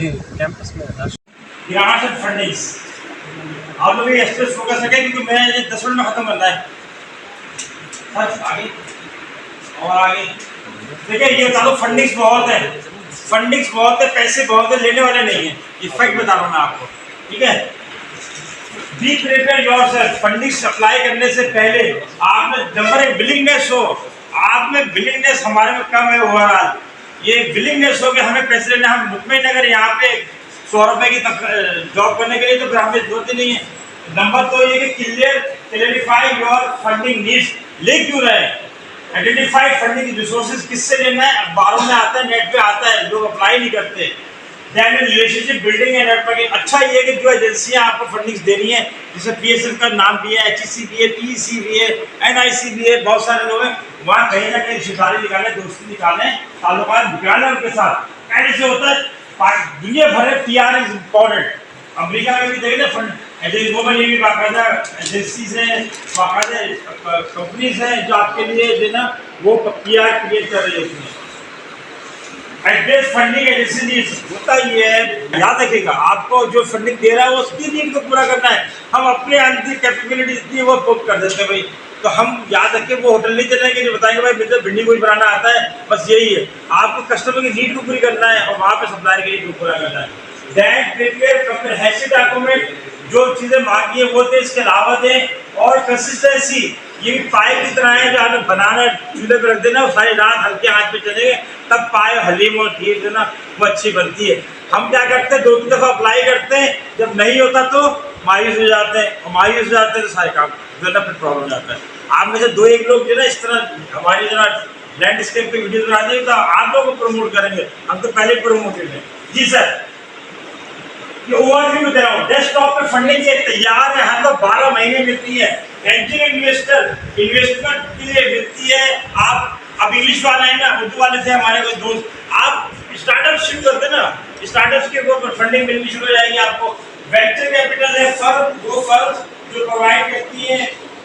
जी campus में यहाँ से फंडिंग्स आप लोग ये एक्सप्रेस फोकस रखें क्योंकि मैं ये 10 मिनट में खत्म करना है। सर आगे और आगे देखिए, ये बता दो फंडिंग्स बहुत है, फंडिंग्स बहुत है, पैसे बहुत है, लेने वाले नहीं है। इफेक्ट बता रहा हूँ मैं आपको, ठीक है। Be prepare yourself, fundings apply करने से पहले आप में नंबर एक विलिंगनेस हो, आप में विलिंगनेस हमारे में कम है ओवरऑल। ये विलिंगनेस हो कि हमें पैसे लेने, हम मुतमईन अगर यहाँ पे 100 रुपए की जॉब करने के लिए तो फिर हमें जरूरत ही नहीं है। नंबर 2 ये कि क्लियरिफाई योर फंडिंग नीड्स, ले क्यों रहे हैं, आइडेंटिफाई फंडिंग रिसोर्सेज किससे लेना है, अखबारों में आता है, नेट पे आता है, लोग अप्लाई नहीं करते। Then relationship building and networking, अच्छा ये है कि जो एजेंसियां आपको फंडिंग्स दे रही हैं, जैसे पीएसएल का नाम भी है, एचईसी भी है, पीईसी भी है, एनआईसी भी है, बहुत सारे लोग हैं, वहाँ कहीं ना कहीं रिश्तेदारी निकाले, दोस्ती निकाले, ताल्लुकात निकाले उनके साथ। ऐसे होता है दुनिया भर में पीआर इज इम्पोर्टेंट। अमेरिका में भी देखें फंड वो बनी हुई बाकायदा एजेंसीज हैं, बाकायदा कंपनीज हैं जो आपके लिए जो ना वो पीआर क्रिएट कर रही है उसमें। एड्रेस फंडिंग एजेंसी नीड्स होता ही है, याद रखिएगा आपको जो फंडिंग दे रहा है वो उसकी नीड को पूरा करना है। हम अपने अंदर कैपेबिलिटी इतनी है वो पुट कर देते हैं भाई, तो हम याद रखें वो होटल नहीं चलेंगे जो बताएंगे भाई मुझे भिंडी कोई बनाना आता है, बस यही है। आपको कस्टमर की नीड को पूरी करना है और वहाँ पे सप्लायर की नीड को पूरा करना है। दैट प्रिपेयर कंप्रिहेंसिव डॉक्यूमेंट, जो चीज़ें मांगी है वो दे, इसके अलावा दें। और कंसिस्टेंसी, ये पाइप की तरह है जो आपने बनाना चूल्हे पर रख देना, सारी रात हल्के हाथ पे चलेंगे तब पाइप हलीम और ठीक है ना वो अच्छी बनती है। हम क्या करते हैं 2-3 दफ़ा अप्लाई करते हैं, जब नहीं होता तो मायूस हो जाते हैं, और मायूस हो जाते हैं तो सारे काम जो है ना फिर प्रॉब्लम हो जाता है। आप में से 2-1 लोग जो है ना इस तरह हमारी जो लैंडस्केप की वीडियो बना देंगे तो आप लोग को प्रमोट करेंगे, हम तो पहले प्रमोटेड हैं। जी सर, ये ओवरव्यू दे रहा हूँ। डेस्कटॉप पे फंडिंग ये तैयार है, हर 12 महीने मिलती है। एंजल इन्वेस्टर इन्वेस्टमेंट के लिए मिलती है। आप अब इंग्लिश वाला है ना, उर्दू वाले थे हमारे कोई दोस्त, आप स्टार्टअप शुरू करते ना, स्टार्टअप्स के ऊपर फंडिंग मिलनी शुरू हो जाएगी आपको। वेंचर कैपिटल है फर्म, वो फर्म जो प्रोवाइड करती है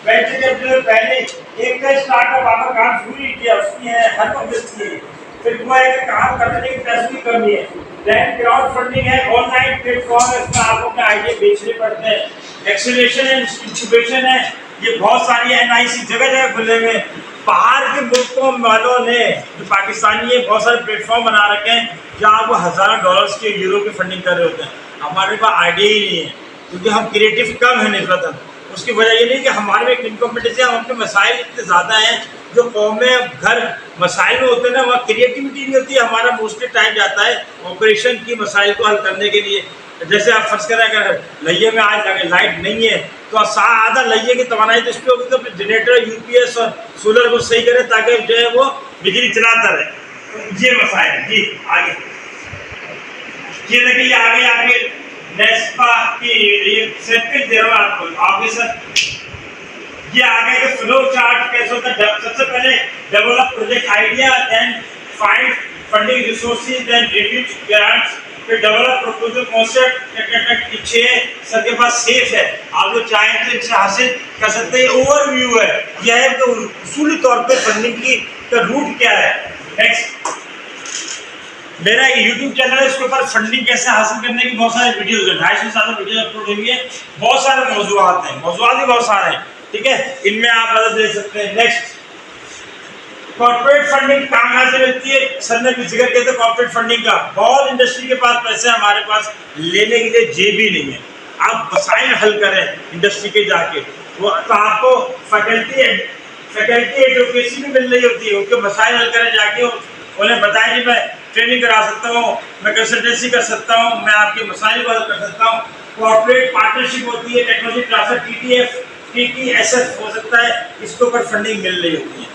वेंचर कैपिटल। पहले एक का स्टार्टअप आपका काम शुरू ही किया, उसकी है हेल्प मिलती है, फिर हुआ है कि काम करने की पैसे की कमी है। देन क्राउड फंडिंग है, ऑनलाइन प्लेटफॉर्म है, इसमें आपको अपने आइडिया बेचने पड़ते हैं। एक्सेलरेशन है, इंक्यूबेशन है, ये बहुत सारी एनआईसी जगह जगह खुले हुए। बाहर के मुल्कों वालों ने जो पाकिस्तानी है बहुत सारे प्लेटफॉर्म बना रखे हैं जहाँ वो हज़ारों डॉलर्स के यूरो की फंडिंग कर रहे होते हैं। हमारे पास आइडिया ही नहीं है क्योंकि हम क्रिएटिव कम है निस्बतन। उसकी वजह ये नहीं कि हमारे में एक इनकम्पिटेंसी, हम अपने मसाइल इतने ज़्यादा हैं जो कौमें घर मसाइल में होते हैं ना, वहाँ क्रिएटिविटी नहीं होती है। हमारा मोस्टली टाइम जाता है ऑपरेशन की मसाइल को हल करने के लिए। जैसे आप फर्ज करें अगर लइये में आज लाइट नहीं है तो आधा लइये की तवानाई तो इस पर होगी, तो फिर जनरेटर यूपीएस और सोलर को सही करें ताकि जो है वो बिजली चलाता रहे। ये मसाइल है। जी आगे ये देखिए, आगे आगे नेस्पा की ये सर्किट दे रहा हूँ आपको आगे सर। ये आगे के फ्लो चार्ट कैसे होता है, सबसे पहले develop project idea, then find funding resources, then review grants, फिर डेवलप प्रपोजल कॉन्सेप्ट। पीछे सर के पास सेफ है, आप लोग चाहें तो इसे हासिल कर सकते हैं। ओवरव्यू है, यह है तो उसूली तौर पे फंडिंग की का रूट क्या है। नेक्स्ट, मेरा एक यूट्यूब चैनल है, इसके ऊपर फंडिंग कैसे हासिल करने की बहुत सारे वीडियोज हैं, 250 से ज़्यादा वीडियो अपलोड हुई है। बहुत सारे मौजूआत हैं, मौजूआत भी बहुत सारे हैं, ठीक है, इनमें आप मदद ले सकते हैं। नेक्स्ट, कॉर्पोरेट फंडिंग कहाँ से मिलती है, सर ने भी जिक्र किया था कॉर्पोरेट फंडिंग का। बहुत इंडस्ट्री के पास पैसे, हमारे पास लेने के लिए जेब ही नहीं है। आप मसाइल हल करें इंडस्ट्री के जाके, वो तो आपको फैकल्टी एडवोकेसी भी मिल रही होती है, उनके मसाइल हल करें जाके, उन्हें बताएं कि मैं ट्रेनिंग करा सकता हूँ, मैं कंसल्टेंसी कर सकता हूँ, मैं आपके मसाइल को हल कर सकता हूँ। कॉर्पोरेट पार्टनरशिप होती है, टेक्नोलॉजी ट्रांसफर, TTF, TTSF हो सकता है, इसके ऊपर फंडिंग मिल रही होती है।